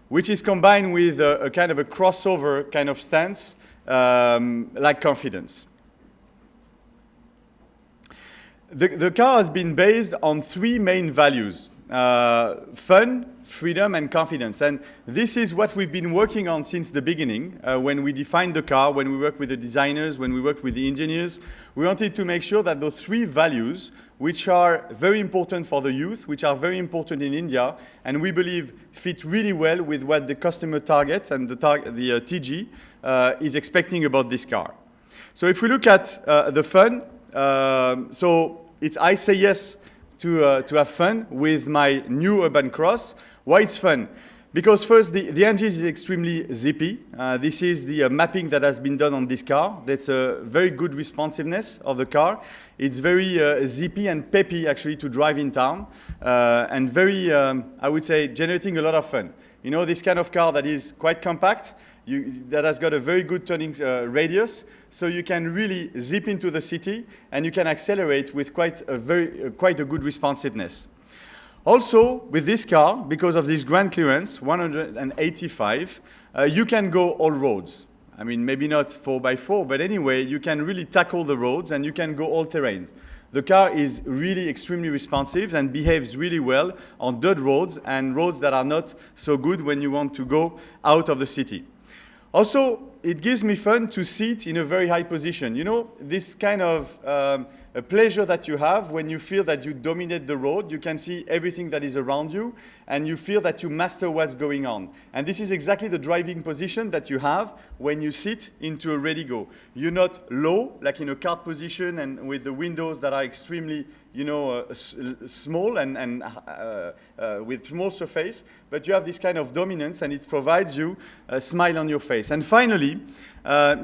which is combined with a kind of a crossover kind of stance, like confidence. The car has been based on three main values: fun, freedom, and confidence. And this is what we've been working on since the beginning. When we defined the car, when we worked with the designers, when we worked with the engineers, we wanted to make sure that those three values, which are very important for the youth, which are very important in India, and we believe fit really well with what the customer target and the TG is expecting about this car. So if we look at the fun, so I say yes to have fun with my new urban cross. Why it's fun? Because first, the engine is extremely zippy. This is the mapping that has been done on this car. That's a very good responsiveness of the car. It's very zippy and peppy, actually, to drive in town. And very, I would say, generating a lot of fun. You know, this kind of car that is quite compact, that has got a very good turning radius, so you can really zip into the city, and you can accelerate with quite a good responsiveness. Also, with this car, because of this grand clearance, 185, you can go all roads. I mean, maybe not 4x4, but anyway, you can really tackle the roads, and you can go all terrain. The car is really extremely responsive and behaves really well on dirt roads and roads that are not so good when you want to go out of the city. Also, it gives me fun to sit in a very high position. You know, this kind of a pleasure that you have when you feel that you dominate the road, you can see everything that is around you, and you feel that you master what's going on. And this is exactly the driving position that you have when you sit into a Redi-GO. You're not low, like in a cart position, and with the windows that are extremely, you know, small and with small surface, but you have this kind of dominance, and it provides you a smile on your face. And finally,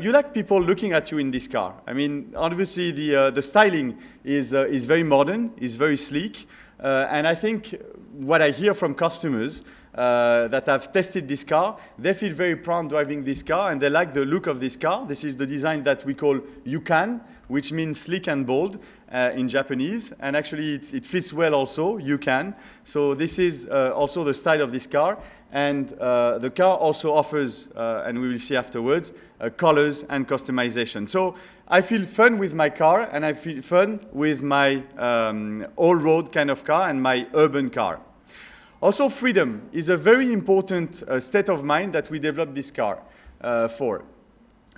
you like people looking at you in this car. I mean, obviously, the styling is very modern, is very sleek, and I think what I hear from customers that have tested this car, they feel very proud driving this car, and they like the look of this car. This is the design that we call Yukan, which means sleek and bold in Japanese, and actually it fits well also, Yukan. So this is also the style of this car, and the car also offers, and we will see afterwards, colors and customization. So I feel fun with my car, and I feel fun with my all-road kind of car and my urban car. Also, freedom is a very important state of mind that we developed this car for.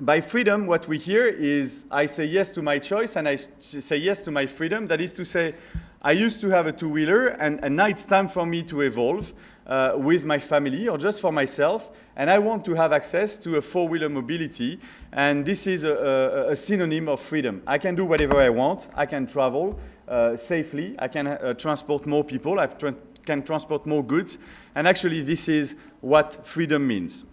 By freedom, what we hear is I say yes to my choice and I say yes to my freedom. That is to say, I used to have a two-wheeler, and now it's time for me to evolve with my family or just for myself, and I want to have access to a four-wheeler mobility, and this is a synonym of freedom. I can do whatever I want. I can travel safely. I can transport more people. I can transport more goods, and actually this is what freedom means.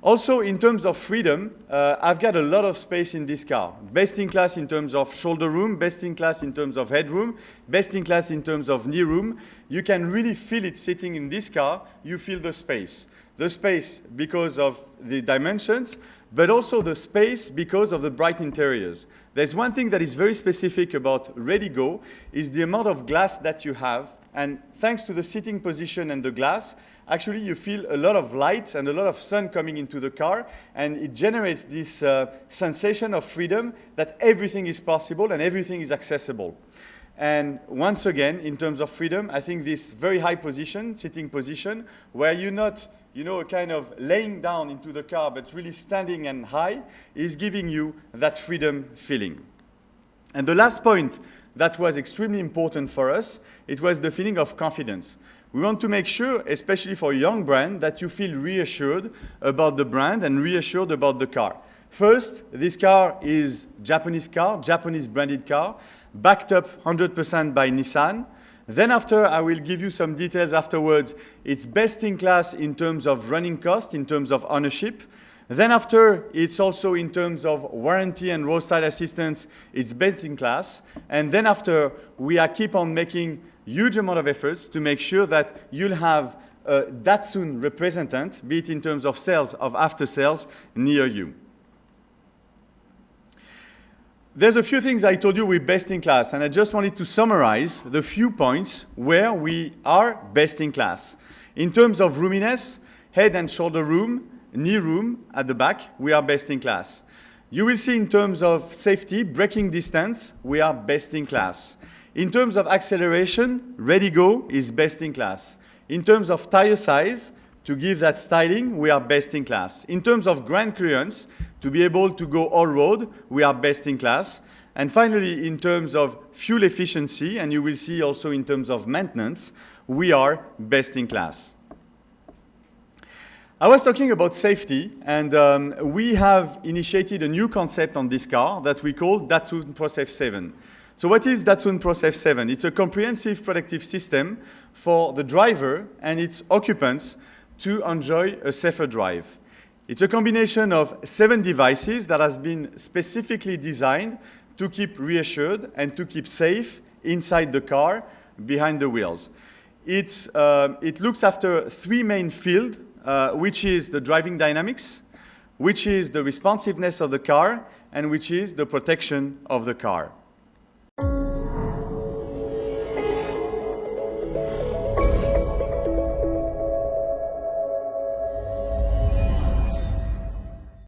Also, in terms of freedom, I've got a lot of space in this car. Best in class in terms of shoulder room, best in class in terms of headroom, best in class in terms of knee room. You can really feel it sitting in this car. You feel the space. The space because of the dimensions, but also the space because of the bright interiors. There's one thing that is very specific about Redi-GO is the amount of glass that you have, and thanks to the sitting position and the glass, actually you feel a lot of light and a lot of sun coming into the car, and it generates this sensation of freedom that everything is possible and everything is accessible. And once again, in terms of freedom, I think this very high position, sitting position, where you're not, you know, kind of laying down into the car, but really standing and high, is giving you that freedom feeling. And the last point that was extremely important for us, it was the feeling of confidence. We want to make sure, especially for a young brand, that you feel reassured about the brand and reassured about the car. First, this car is Japanese branded car, backed up 100% by Nissan. Then after, I will give you some details afterwards. It's best in class in terms of running cost, in terms of ownership. Then after, it's also in terms of warranty and roadside assistance, it's best in class. And then after, we keep on making huge amount of efforts to make sure that you'll have a Datsun representative, be it in terms of sales, of after sales, near you. There's a few things I told you we're best in class, and I just wanted to summarize the few points where we are best in class. In terms of roominess, head and shoulder room, knee room at the back, we are best in class. You will see in terms of safety, braking distance, we are best in class. In terms of acceleration, Redi-GO is best in class. In terms of tire size, to give that styling, we are best in class. In terms of ground clearance, to be able to go all-road, we are best in class. And finally, in terms of fuel efficiency, and you will see also in terms of maintenance, we are best in class. I was talking about safety, and we have initiated a new concept on this car that we call Datsun ProSafe 7. So what is Datsun ProSafe 7? It's a comprehensive protective system for the driver and its occupants to enjoy a safer drive. It's a combination of 7 devices that has been specifically designed to keep reassured and to keep safe inside the car, behind the wheels. It looks after 3 main fields, which is the driving dynamics, which is the responsiveness of the car, and which is the protection of the car.